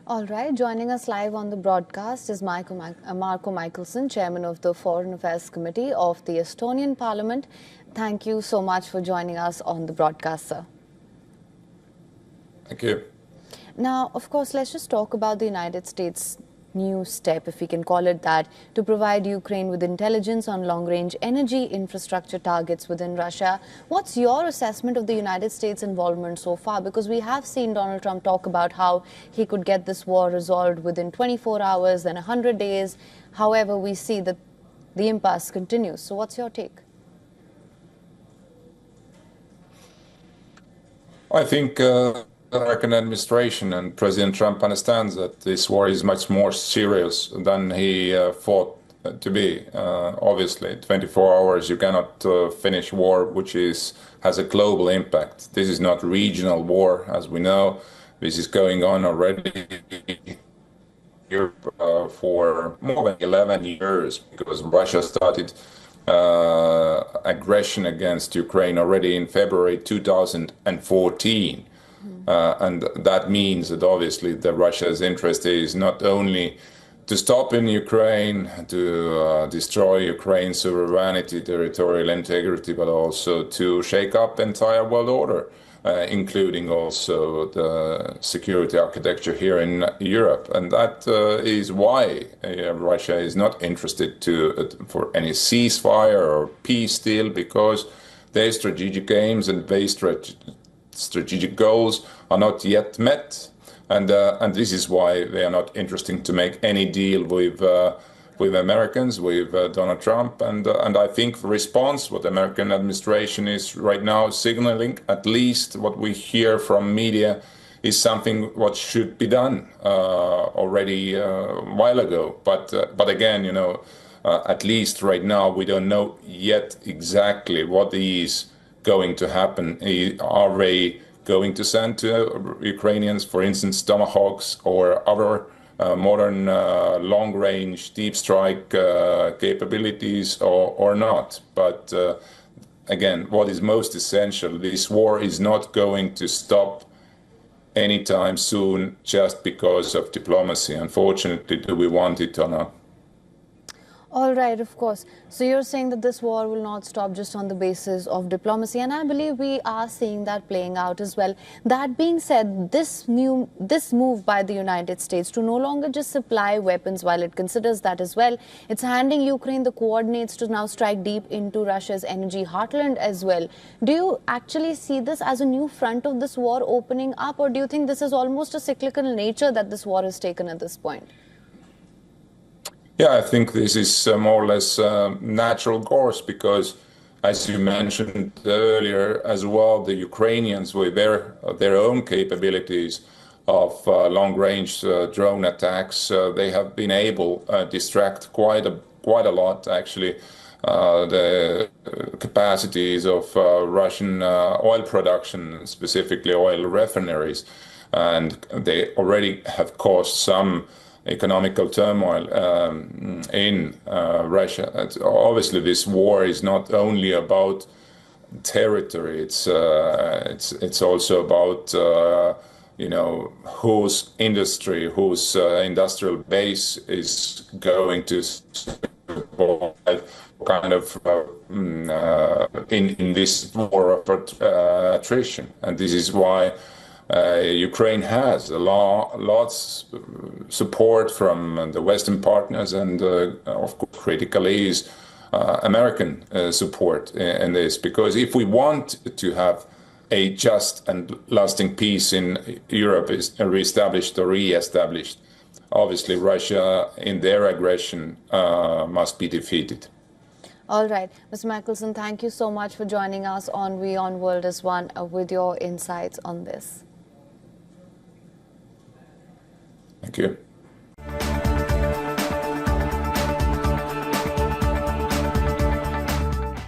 All right, joining us live on the broadcast is Marko Michelson, Chairman of the Foreign Affairs Committee of the Estonian Parliament. Thank you so much for joining us on the broadcast, sir. Thank you. Now, of course, let's just talk about the United States' new step, if we can call it that, to provide Ukraine with intelligence on long-range energy infrastructure targets within Russia. What's your assessment of the United States' involvement so far? Because we have seen Donald Trump talk about how he could get this war resolved within 24 hours, then 100 days. However, we see that the impasse continues. So what's your take? I think the American administration and President Trump understands that this war is much more serious than he thought to be. Obviously, 24 hours, you cannot finish war which has a global impact. This is not regional war, as we know. This is going on already here for more than 11 years, because Russia started aggression against Ukraine already in February 2014. And that means that obviously Russia's interest is not only to stop in Ukraine, to destroy Ukraine's sovereignty, territorial integrity, but also to shake up the entire world order, including also the security architecture here in Europe. And that is why Russia is not interested for any ceasefire or peace deal, because their strategic aims and their strategic goals are not yet met, and this is why they are not interested to make any deal with Americans, with Donald Trump, and I think the response, what the American administration is right now signaling, at least what we hear from media, is something what should be done already a while ago. But again, at least right now we don't know yet exactly what is going to happen. Are they going to send to Ukrainians, for instance, Tomahawks or other modern long-range deep strike capabilities or not? But again, what is most essential, this war is not going to stop anytime soon just because of diplomacy. Unfortunately, do we want it or not? All right, of course. So you're saying that this war will not stop just on the basis of diplomacy, and I believe we are seeing that playing out as well. That being said, this move by the United States to no longer just supply weapons, while it considers that as well, it's handing Ukraine the coordinates to now strike deep into Russia's energy heartland as well. Do you actually see this as a new front of this war opening up, or do you think this is almost a cyclical nature that this war has taken at this point? Yeah, I think this is more or less natural course, because, as you mentioned earlier as well, the Ukrainians, with their own capabilities of long-range drone attacks, they have been able to distract quite a lot, actually, the capacities of Russian oil production, specifically oil refineries, and they already have caused some economical turmoil in Russia. Obviously, this war is not only about territory. It's also about whose industry, whose industrial base is going to support kind of in this war of attrition, and this is why Ukraine has lots support from the Western partners, and of course critically is American support in this, because if we want to have a just and lasting peace in Europe is re-established, obviously Russia in their aggression must be defeated. All right, Mr. Michelson, thank you so much for joining us on WION World as One with your insights on this. Thank you.